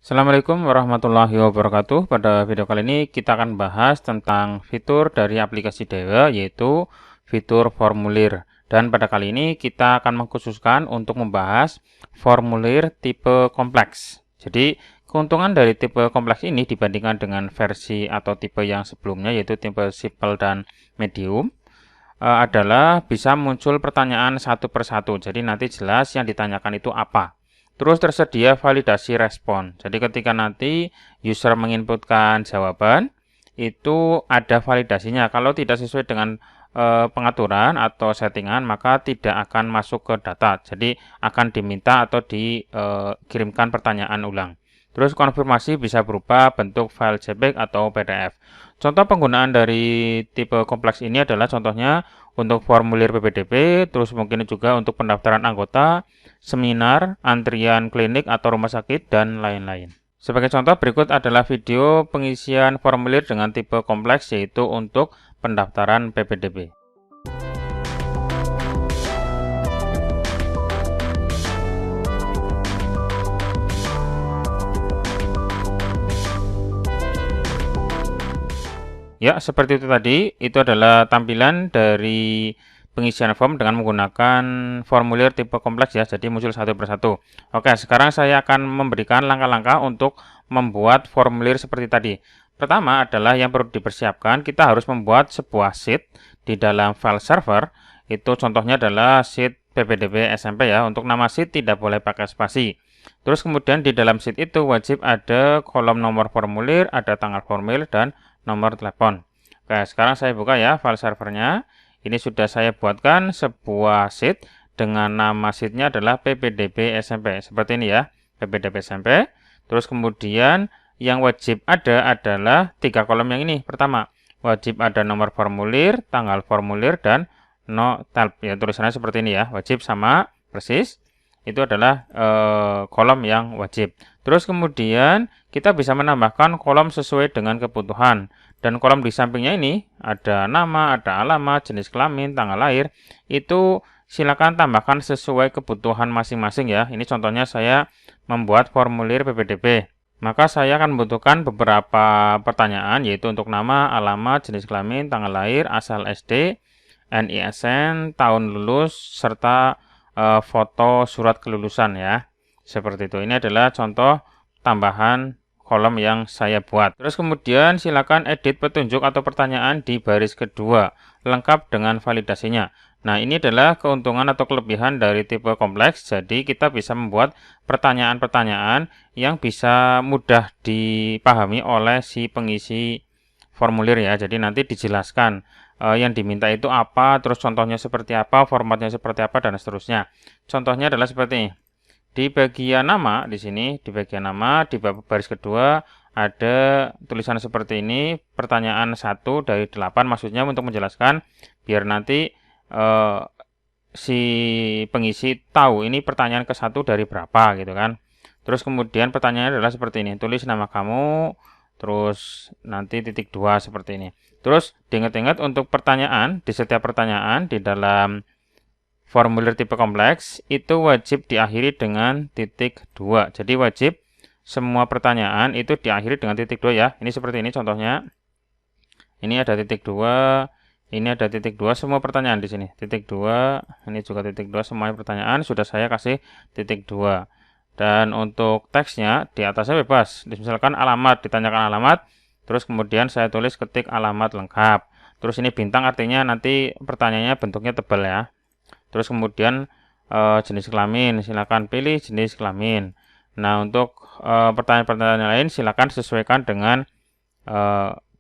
Assalamualaikum warahmatullahi wabarakatuh. Pada video kali ini kita akan bahas tentang fitur dari aplikasi Dewa, yaitu fitur formulir. Dan pada kali ini kita akan mengkhususkan untuk membahas formulir tipe kompleks. Jadi keuntungan dari tipe kompleks ini dibandingkan dengan versi atau tipe yang sebelumnya, yaitu tipe simple dan medium, adalah bisa muncul pertanyaan satu persatu. Jadi nanti jelas yang ditanyakan itu apa. Terus tersedia validasi respon. Jadi ketika nanti user menginputkan jawaban, itu ada validasinya. Kalau tidak sesuai dengan pengaturan atau settingan, maka tidak akan masuk ke data. Jadi akan diminta atau dikirimkan pertanyaan ulang. Terus konfirmasi bisa berupa bentuk file JPEG atau PDF. Contoh penggunaan dari tipe kompleks ini adalah contohnya untuk formulir PPDB, terus mungkin juga untuk pendaftaran anggota, seminar, antrian klinik atau rumah sakit, dan lain-lain. Sebagai contoh berikut adalah video pengisian formulir dengan tipe kompleks, yaitu untuk pendaftaran PPDB. Ya, seperti itu tadi, itu adalah tampilan dari pengisian form dengan menggunakan formulir tipe kompleks ya, jadi muncul satu persatu. Oke, sekarang saya akan memberikan langkah-langkah untuk membuat formulir seperti tadi. Pertama adalah yang perlu dipersiapkan, kita harus membuat sebuah sheet di dalam file server. Itu contohnya adalah sheet PPDB SMP ya, untuk nama sheet tidak boleh pakai spasi. Terus kemudian di dalam sheet itu wajib ada kolom nomor formulir, ada tanggal formulir, dan nomor telepon. Oke, sekarang saya buka ya file servernya. Ini sudah saya buatkan sebuah sheet dengan nama sheetnya adalah PPDB SMP. Seperti ini ya, PPDB SMP. Terus kemudian yang wajib ada adalah 3 kolom yang ini. Pertama, wajib ada nomor formulir, tanggal formulir, dan no telp. Ya, tulisannya seperti ini ya, wajib sama persis. Itu adalah kolom yang wajib. Terus kemudian kita bisa menambahkan kolom sesuai dengan kebutuhan. Dan kolom di sampingnya ini ada nama, ada alamat, jenis kelamin, tanggal lahir. Itu silakan tambahkan sesuai kebutuhan masing-masing ya. Ini contohnya saya membuat formulir PPDB. Maka saya akan membutuhkan beberapa pertanyaan, yaitu untuk nama, alamat, jenis kelamin, tanggal lahir, asal SD, NISN, tahun lulus, serta foto surat kelulusan ya. Seperti itu. Ini adalah contoh tambahan kolom yang saya buat. Terus kemudian silakan edit petunjuk atau pertanyaan di baris kedua, lengkap dengan validasinya. Nah, ini adalah keuntungan atau kelebihan dari tipe kompleks. Jadi kita bisa membuat pertanyaan-pertanyaan yang bisa mudah dipahami oleh si pengisi formulir ya. Jadi nanti dijelaskan yang diminta itu apa, terus contohnya seperti apa, formatnya seperti apa, dan seterusnya. Contohnya adalah seperti ini. Di bagian nama di sini, di bagian nama di baris kedua ada tulisan seperti ini, pertanyaan 1 dari 8, maksudnya untuk menjelaskan biar nanti si pengisi tahu ini pertanyaan ke-1 dari berapa gitu kan. Terus kemudian pertanyaannya adalah seperti ini, tulis nama kamu, terus nanti titik 2 seperti ini. Terus diingat-ingat untuk pertanyaan, di setiap pertanyaan di dalam formulir tipe kompleks itu wajib diakhiri dengan titik 2. Jadi wajib semua pertanyaan itu diakhiri dengan titik 2 ya. Ini seperti ini contohnya. Ini ada titik 2, ini ada titik 2, semua pertanyaan di sini. Titik 2, ini juga titik 2, semua pertanyaan sudah saya kasih titik 2. Dan untuk teksnya di atasnya bebas. Misalkan alamat, ditanyakan alamat, terus kemudian saya tulis ketik alamat lengkap. Terus ini bintang artinya nanti pertanyaannya bentuknya tebal ya. Terus kemudian jenis kelamin, silakan pilih jenis kelamin. Nah, untuk pertanyaan-pertanyaan lain silakan sesuaikan dengan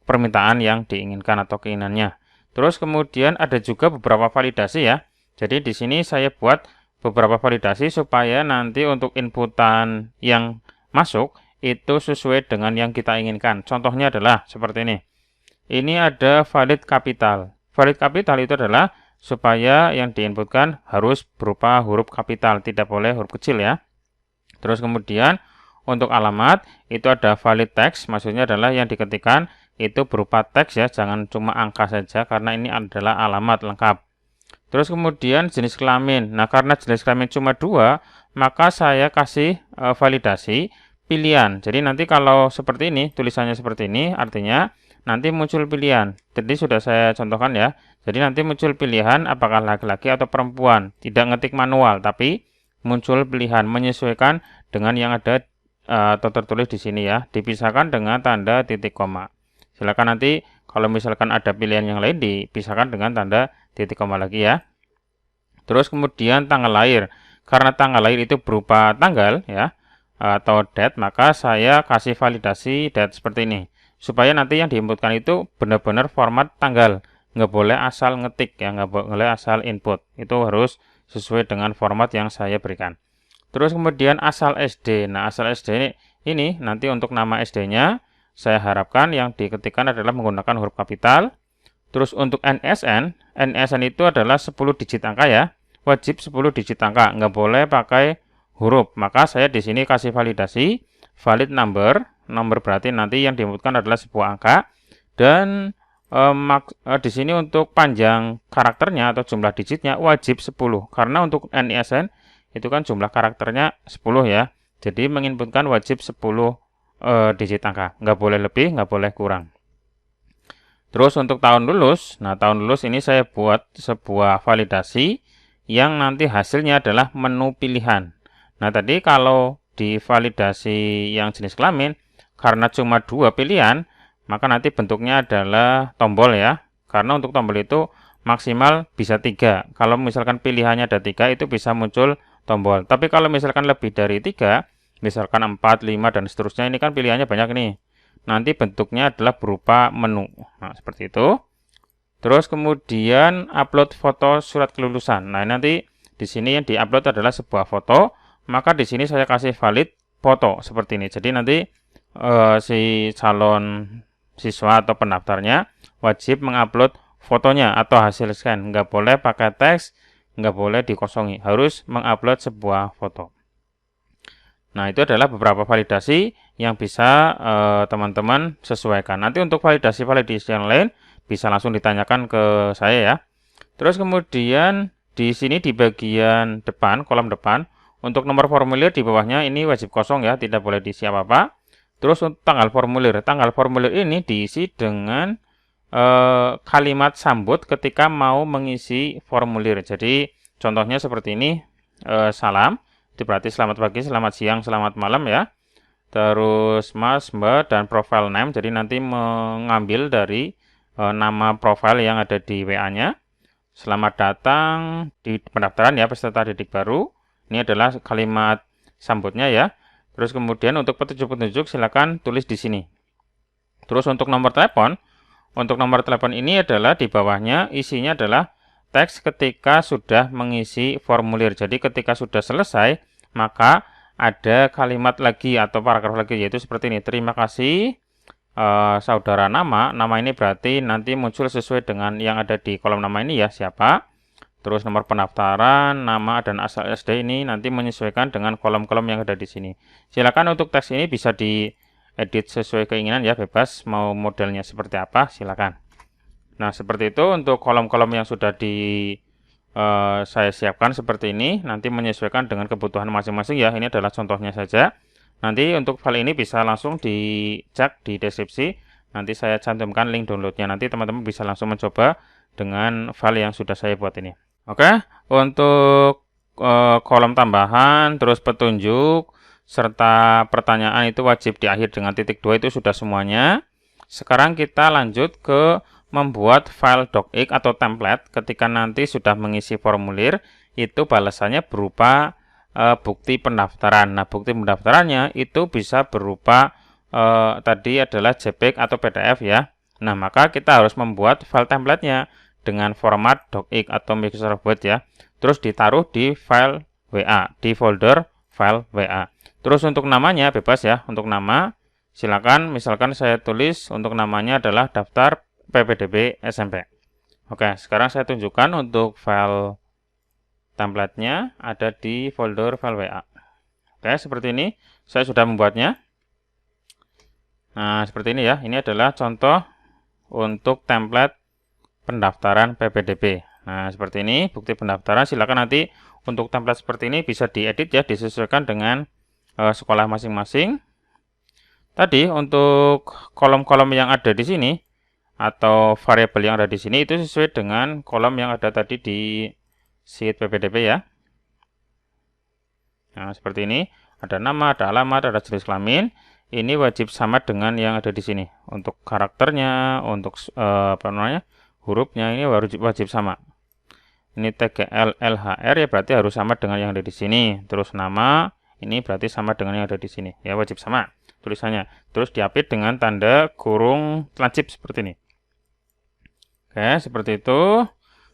permintaan yang diinginkan atau keinginannya. Terus kemudian ada juga beberapa validasi ya. Jadi di sini saya buat beberapa validasi supaya nanti untuk inputan yang masuk itu sesuai dengan yang kita inginkan. Contohnya adalah seperti ini. Ini ada valid capital. Valid capital itu adalah supaya yang diinputkan harus berupa huruf kapital, tidak boleh huruf kecil ya. Terus kemudian untuk alamat itu ada valid text, maksudnya adalah yang diketikkan itu berupa teks ya, jangan cuma angka saja karena ini adalah alamat lengkap. Terus kemudian jenis kelamin. Nah, karena jenis kelamin cuma 2, maka saya kasih validasi pilihan. Jadi nanti kalau seperti ini, tulisannya seperti ini, artinya nanti muncul pilihan. Jadi sudah saya contohkan ya. Jadi nanti muncul pilihan apakah laki-laki atau perempuan. Tidak ngetik manual, tapi muncul pilihan menyesuaikan dengan yang ada atau tertulis di sini ya. Dipisahkan dengan tanda titik koma. Silakan nanti kalau misalkan ada pilihan yang lain dipisahkan dengan tanda titik koma lagi ya. Terus kemudian tanggal lahir. Karena tanggal lahir itu berupa tanggal ya atau date, maka saya kasih validasi date seperti ini. Supaya nanti yang diinputkan itu benar-benar format tanggal. Nggak boleh asal ngetik ya, nggak boleh asal input. Itu harus sesuai dengan format yang saya berikan. Terus kemudian asal SD. Nah, asal SD ini nanti untuk nama SD-nya saya harapkan yang diketikkan adalah menggunakan huruf kapital. Terus untuk NSN, NSN itu adalah 10 digit angka ya. Wajib 10 digit angka, nggak boleh pakai huruf. Maka saya di sini kasih validasi valid number. Nomor berarti nanti yang diinputkan adalah sebuah angka. Dan di sini untuk panjang karakternya atau jumlah digitnya wajib 10. Karena untuk NSN itu kan jumlah karakternya 10 ya. Jadi menginputkan wajib 10 digit angka. Nggak boleh lebih, nggak boleh kurang. Terus untuk tahun lulus, nah tahun lulus ini saya buat sebuah validasi yang nanti hasilnya adalah menu pilihan. Nah tadi kalau di validasi yang jenis kelamin, karena cuma 2 pilihan, maka nanti bentuknya adalah tombol ya. Karena untuk tombol itu maksimal bisa 3. Kalau misalkan pilihannya ada 3 itu bisa muncul tombol. Tapi kalau misalkan lebih dari 3, misalkan 4, 5 dan seterusnya, ini kan pilihannya banyak nih. Nanti bentuknya adalah berupa menu. Nah, seperti itu. Terus kemudian upload foto surat kelulusan. Nah, nanti di sini yang diupload adalah sebuah foto, maka di sini saya kasih valid foto seperti ini. Jadi nanti si calon siswa atau pendaftarnya wajib mengupload fotonya atau hasil scan. Nggak boleh pakai teks, nggak boleh dikosongi. Harus mengupload sebuah foto. Nah, itu adalah beberapa validasi yang bisa teman-teman sesuaikan. Nanti untuk validasi yang lain bisa langsung ditanyakan ke saya ya. Terus kemudian di sini di bagian depan, kolom depan, untuk nomor formulir di bawahnya ini wajib kosong ya, tidak boleh diisi apa-apa. Terus untuk tanggal formulir ini diisi dengan kalimat sambut ketika mau mengisi formulir. Jadi contohnya seperti ini, salam. Itu berarti selamat pagi, selamat siang, selamat malam ya. Terus Mas, Mbak, dan profile name. Jadi nanti mengambil dari nama profile yang ada di WA-nya. Selamat datang di pendaftaran ya peserta didik baru. Ini adalah kalimat sambutnya ya. Terus kemudian untuk petunjuk-petunjuk silakan tulis di sini. Terus untuk nomor telepon ini adalah di bawahnya isinya adalah teks ketika sudah mengisi formulir. Jadi ketika sudah selesai, maka ada kalimat lagi atau paragraf lagi, yaitu seperti ini. Terima kasih saudara nama ini berarti nanti muncul sesuai dengan yang ada di kolom nama ini ya, siapa. Terus nomor pendaftaran, nama, dan asal SD ini nanti menyesuaikan dengan kolom-kolom yang ada di sini. Silakan untuk teks ini bisa diedit sesuai keinginan ya, bebas mau modelnya seperti apa, silakan. Nah, seperti itu untuk kolom-kolom yang sudah saya siapkan seperti ini, nanti menyesuaikan dengan kebutuhan masing-masing ya. Ini adalah contohnya saja. Nanti untuk file ini bisa langsung dicek di deskripsi. Nanti saya cantumkan link downloadnya. Nanti teman-teman bisa langsung mencoba dengan file yang sudah saya buat ini. Oke, untuk kolom tambahan, terus petunjuk, serta pertanyaan itu wajib di akhir dengan titik 2 itu sudah semuanya. Sekarang kita lanjut ke membuat file docx atau template ketika nanti sudah mengisi formulir, itu balasannya berupa bukti pendaftaran. Nah, bukti pendaftarannya itu bisa berupa tadi adalah JPEG atau PDF ya. Nah, maka kita harus membuat file template-nya dengan format docx atau Microsoft Word ya. Terus ditaruh di file WA, di folder file WA. Terus untuk namanya bebas ya. Untuk nama silakan, misalkan saya tulis untuk namanya adalah daftar PPDB SMP. Oke, sekarang saya tunjukkan untuk file template-nya ada di folder file WA. Oke, seperti ini. Saya sudah membuatnya. Nah, seperti ini ya. Ini adalah contoh untuk template pendaftaran PPDB. Nah, seperti ini bukti pendaftaran. Silakan nanti untuk template seperti ini bisa diedit ya, disesuaikan dengan sekolah masing-masing. Tadi untuk kolom-kolom yang ada di sini atau variabel yang ada di sini itu sesuai dengan kolom yang ada tadi di sheet PPDB ya. Nah, seperti ini, ada nama, ada alamat, ada jenis kelamin. Ini wajib sama dengan yang ada di sini. Untuk karakternya, untuk hurufnya ini wajib sama. Ini TGL LHR ya berarti harus sama dengan yang ada di sini. Terus nama ini berarti sama dengan yang ada di sini. Ya wajib sama tulisannya. Terus diapit dengan tanda kurung lancip seperti ini. Oke, seperti itu.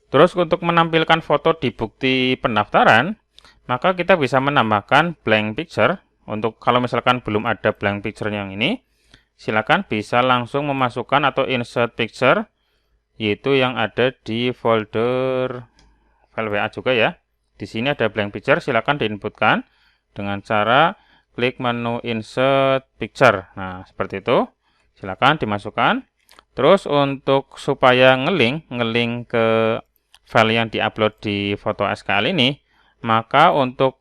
Terus untuk menampilkan foto di bukti pendaftaran, maka kita bisa menambahkan blank picture. Untuk kalau misalkan belum ada blank picture yang ini, silakan bisa langsung memasukkan atau insert picture, yaitu yang ada di folder file WA juga ya. Di sini ada blank picture, silakan diinputkan dengan cara klik menu insert picture. Nah, seperti itu. Silakan dimasukkan. Terus untuk supaya ngelink ke file yang diupload di foto SKL ini, maka untuk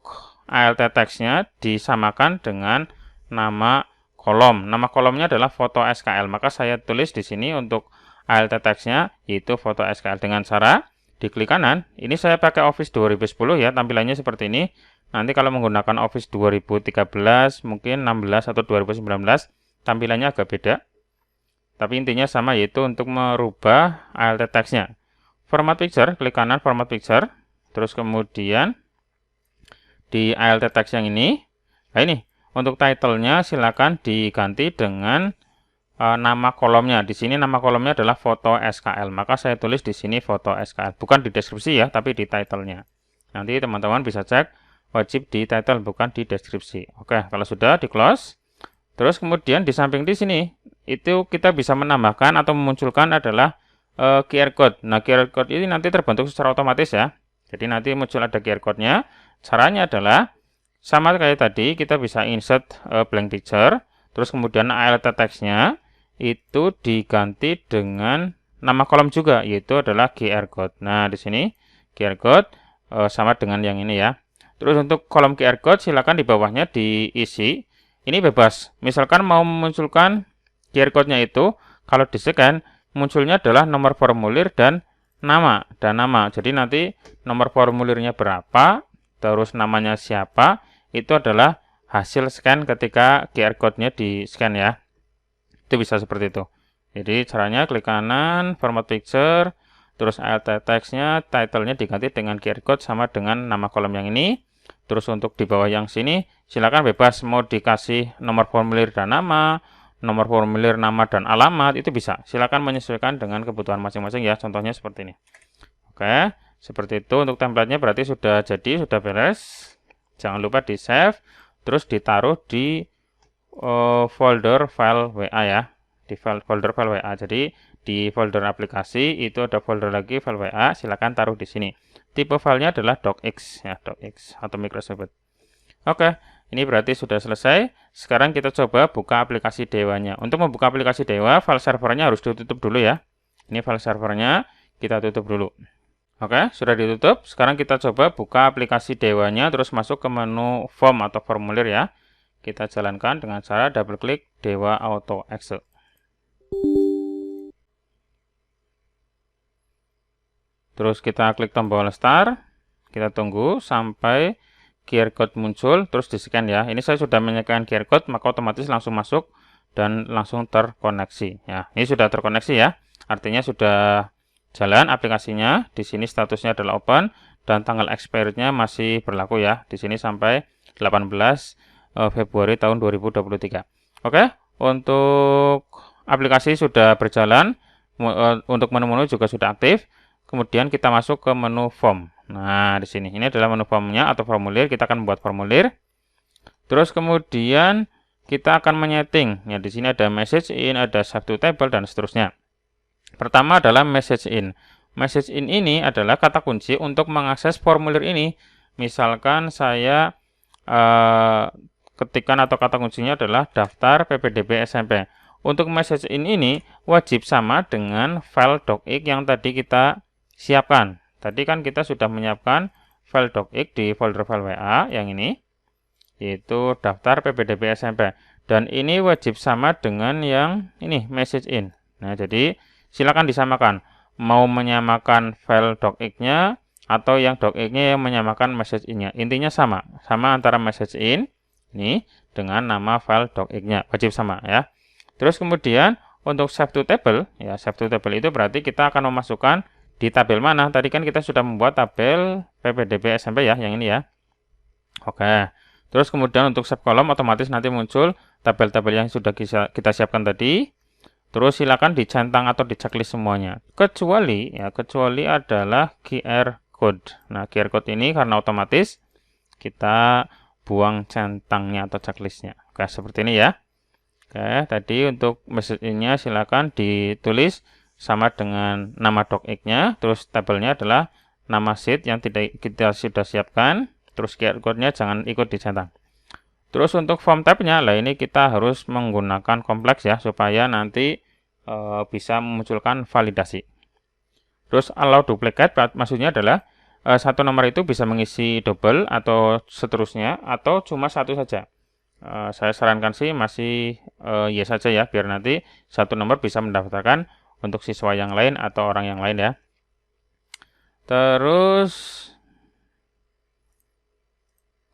alt text-nya disamakan dengan nama kolom. Nama kolomnya adalah foto SKL. Maka saya tulis di sini untuk alt text-nya yaitu foto SKL dengan cara diklik kanan. Ini saya pakai Office 2010 ya, tampilannya seperti ini. Nanti kalau menggunakan Office 2013, mungkin 16 atau 2019, tampilannya agak beda. Tapi intinya sama, yaitu untuk merubah alt text-nya. Format picture, klik kanan format picture. Terus kemudian di alt text yang ini, nah ini untuk title-nya silakan diganti dengan nama kolomnya. Di sini nama kolomnya adalah foto SKL. Maka saya tulis di sini foto SKL. Bukan di deskripsi ya, tapi di title-nya. Nanti teman-teman bisa cek, wajib di title bukan di deskripsi. Oke, kalau sudah di close. Terus kemudian di samping di sini itu kita bisa menambahkan atau memunculkan adalah QR code. Nah, QR code ini nanti terbentuk secara otomatis ya. Jadi nanti muncul ada QR code-nya. Caranya adalah sama kayak tadi, kita bisa insert blank picture, terus kemudian alt text-nya itu diganti dengan nama kolom juga, yaitu adalah QR code. Nah, di sini QR code sama dengan yang ini ya. Terus untuk kolom QR code silakan di bawahnya diisi. Ini bebas. Misalkan mau memunculkan QR code-nya itu, kalau di-scan munculnya adalah nomor formulir dan nama. Jadi nanti nomor formulirnya berapa, terus namanya siapa, itu adalah hasil scan ketika QR code-nya di-scan ya. Itu bisa seperti itu. Jadi caranya klik kanan, format picture, terus alt text-nya, title-nya diganti dengan QR code sama dengan nama kolom yang ini. Terus untuk di bawah yang sini, silakan bebas mau dikasih nomor formulir dan nama, nomor formulir nama dan alamat, itu bisa. Silakan menyesuaikan dengan kebutuhan masing-masing ya, contohnya seperti ini. Oke, seperti itu untuk template-nya berarti sudah jadi, sudah beres. Jangan lupa di save, terus ditaruh di folder file WA ya, di folder file WA. Jadi di folder aplikasi itu ada folder lagi file WA, silakan taruh di sini. Tipe filenya adalah docx ya, docx atau Microsoft. Oke, ini berarti sudah selesai. Sekarang kita coba buka aplikasi Dewanya. Untuk membuka aplikasi Dewa, file servernya harus ditutup dulu ya. Ini file servernya kita tutup dulu. Oke, sudah ditutup. Sekarang kita coba buka aplikasi Dewanya, terus masuk ke menu form atau formulir ya. Kita jalankan dengan cara double klik Dewa Auto Exe. Terus kita klik tombol start. Kita tunggu sampai QR code muncul, terus di-scan ya. Ini saya sudah menyediakan QR code, maka otomatis langsung masuk dan langsung terkoneksi. Ya, ini sudah terkoneksi ya. Artinya sudah jalan aplikasinya. Di sini statusnya adalah open dan tanggal expirednya masih berlaku ya. Di sini sampai 18 Februari tahun 2023. Oke, untuk aplikasi sudah berjalan, untuk menu-menu juga sudah aktif. Kemudian kita masuk ke menu form. Nah, di sini ini adalah menu formnya atau formulir. Kita akan membuat formulir. Terus kemudian kita akan menyeting. Ya, di sini ada message in, ada save to table dan seterusnya. Pertama adalah message in. Message in ini adalah kata kunci untuk mengakses formulir ini. Misalkan saya ketikan atau kata kuncinya adalah daftar PPDB SMP. Untuk message in ini wajib sama dengan file docx yang tadi kita siapkan. Tadi kan kita sudah menyiapkan file docx di folder file WA yang ini, yaitu daftar PPDB SMP. Dan ini wajib sama dengan yang ini, message in. Nah, jadi silakan disamakan. Mau menyamakan file docx-nya atau yang docx-nya yang menyamakan message in-nya. Intinya sama. Sama antara message in ini dengan nama file docx-nya. Wajib sama ya. Terus kemudian untuk save to table, ya save to table itu berarti kita akan memasukkan di tabel mana? Tadi kan kita sudah membuat tabel ppdb SMP ya, yang ini ya. Oke. Terus kemudian untuk save column otomatis nanti muncul tabel-tabel yang sudah kita siapkan tadi. Terus silakan dicentang atau diceklis semuanya. Kecuali adalah QR code. Nah, QR code ini karena otomatis kita buang centangnya atau checklistnya. Oke, seperti ini ya. Oke, tadi untuk message-nya silakan ditulis sama dengan nama docx-nya. Terus tabelnya adalah nama sheet yang kita sudah siapkan. Terus QR code-nya jangan ikut dicentang. Terus untuk form tab-nya, lah ini kita harus menggunakan kompleks ya, supaya nanti bisa memunculkan validasi. Terus allow duplicate, maksudnya adalah satu nomor itu bisa mengisi double atau seterusnya, atau cuma satu saja. Saya sarankan sih masih yes saja ya, biar nanti satu nomor bisa mendaftarkan untuk siswa yang lain atau orang yang lain ya. Terus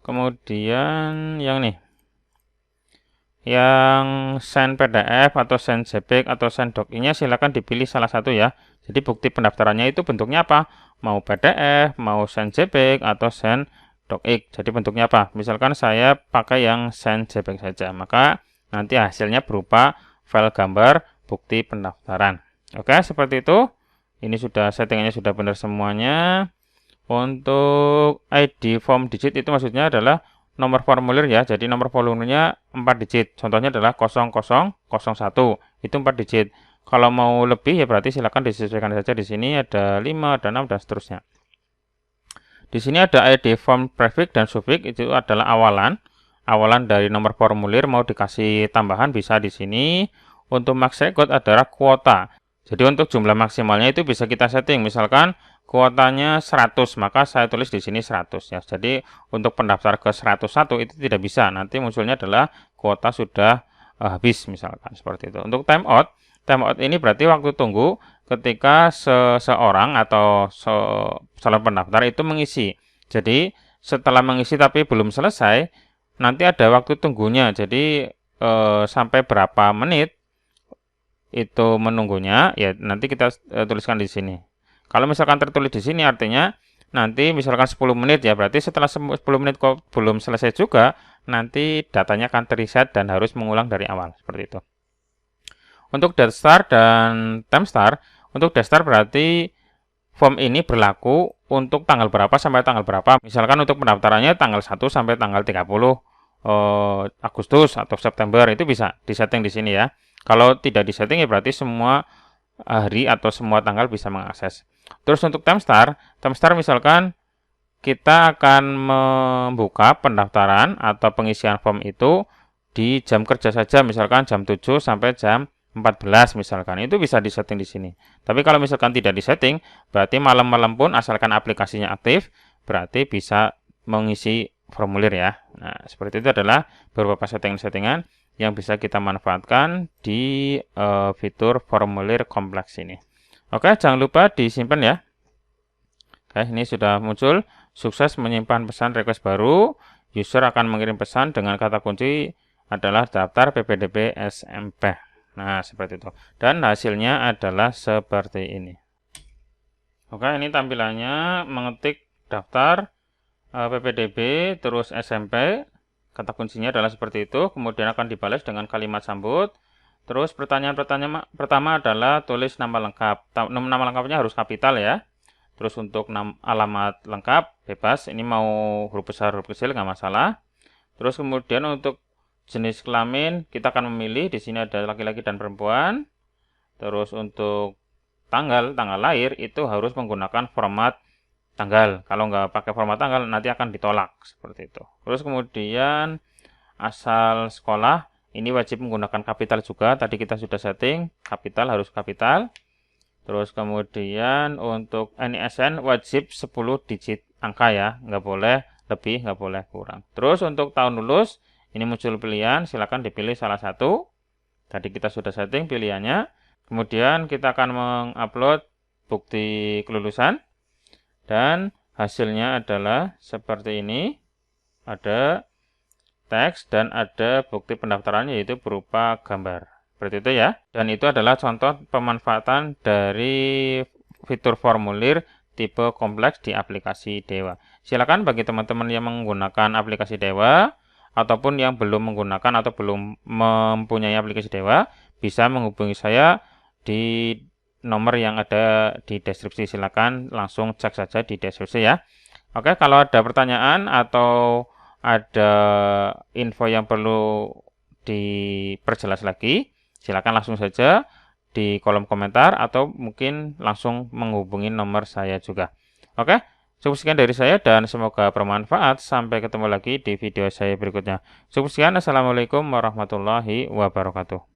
kemudian yang nih, yang send PDF atau send JPEG atau send doc-nya silakan dipilih salah satu ya. Jadi bukti pendaftarannya itu bentuknya apa? Mau PDF, mau send JPEG atau send docx. Jadi bentuknya apa? Misalkan saya pakai yang send JPEG saja, maka nanti hasilnya berupa file gambar bukti pendaftaran. Oke, seperti itu. Ini sudah settingannya sudah benar semuanya. Untuk ID form digit itu maksudnya adalah nomor formulir ya. Jadi nomor formulirnya 4 digit. Contohnya adalah 0001. Itu 4 digit. Kalau mau lebih ya berarti silakan disesuaikan saja. Di sini ada 5, ada 6 dan seterusnya. Di sini ada ID form prefix dan suffix, itu adalah awalan dari nomor formulir. Mau dikasih tambahan bisa di sini. Untuk max record adalah kuota. Jadi untuk jumlah maksimalnya itu bisa kita setting. Misalkan kuotanya 100, maka saya tulis di sini 100 ya. Jadi untuk pendaftar ke 101 itu tidak bisa. Nanti munculnya adalah kuota sudah habis misalkan seperti itu. Untuk timeout ini berarti waktu tunggu ketika seseorang atau calon pendaftar itu mengisi. Jadi setelah mengisi tapi belum selesai, nanti ada waktu tunggunya. Jadi sampai berapa menit itu menunggunya ya, nanti kita tuliskan di sini. Kalau misalkan tertulis di sini artinya nanti misalkan 10 menit ya, berarti setelah 10 menit kok belum selesai juga, nanti datanya akan reset dan harus mengulang dari awal seperti itu. Untuk date start dan time start, untuk date start berarti form ini berlaku untuk tanggal berapa sampai tanggal berapa. Misalkan untuk pendaftarannya tanggal 1 sampai tanggal 30 Agustus atau September, itu bisa disetting di sini ya. Kalau tidak disetting ya berarti semua hari atau semua tanggal bisa mengakses. Terus untuk time start misalkan kita akan membuka pendaftaran atau pengisian form itu di jam kerja saja, misalkan jam 7 sampai jam 14 misalkan, itu bisa disetting di sini. Tapi kalau misalkan tidak disetting, berarti malam-malam pun asalkan aplikasinya aktif, berarti bisa mengisi formulir ya. Nah, seperti itu adalah beberapa settingan-settingan yang bisa kita manfaatkan di fitur formulir kompleks ini. Oke, jangan lupa disimpan ya. Oke, ini sudah muncul. Sukses menyimpan pesan request baru. User akan mengirim pesan dengan kata kunci adalah daftar ppdb SMP. Nah, seperti itu. Dan hasilnya adalah seperti ini. Oke, ini tampilannya mengetik daftar ppdb terus SMP. Kata kuncinya adalah seperti itu, kemudian akan dibalas dengan kalimat sambut. Terus pertanyaan pertama adalah tulis nama lengkap. Nama lengkapnya harus kapital ya. Terus untuk alamat lengkap bebas, ini mau huruf besar huruf kecil nggak masalah. Terus kemudian untuk jenis kelamin kita akan memilih, di sini ada laki-laki dan perempuan. Terus untuk tanggal lahir itu harus menggunakan format tanggal. Kalau nggak pakai format tanggal nanti akan ditolak seperti itu. Terus kemudian asal sekolah ini wajib menggunakan kapital juga. Tadi kita sudah setting kapital, harus kapital. Terus kemudian untuk NISN wajib 10 digit angka ya, nggak boleh lebih, nggak boleh kurang. Terus untuk tahun lulus Ini muncul pilihan, silakan dipilih salah satu. Tadi kita sudah setting pilihannya. Kemudian kita akan mengupload bukti kelulusan. Dan hasilnya adalah seperti ini. Ada teks dan ada bukti pendaftaran yaitu berupa gambar. Seperti itu ya. Dan itu adalah contoh pemanfaatan dari fitur formulir tipe kompleks di aplikasi Dewa. Silakan bagi teman-teman yang menggunakan aplikasi Dewa ataupun yang belum menggunakan atau belum mempunyai aplikasi Dewa, bisa menghubungi saya di nomor yang ada di deskripsi. Silakan langsung cek saja di deskripsi ya. Oke, kalau ada pertanyaan atau ada info yang perlu diperjelas lagi, silakan langsung saja di kolom komentar atau mungkin langsung menghubungi nomor saya juga. Oke, cukup sekian dari saya dan semoga bermanfaat. Sampai ketemu lagi di video saya berikutnya. Cukup sekian. Assalamualaikum warahmatullahi wabarakatuh.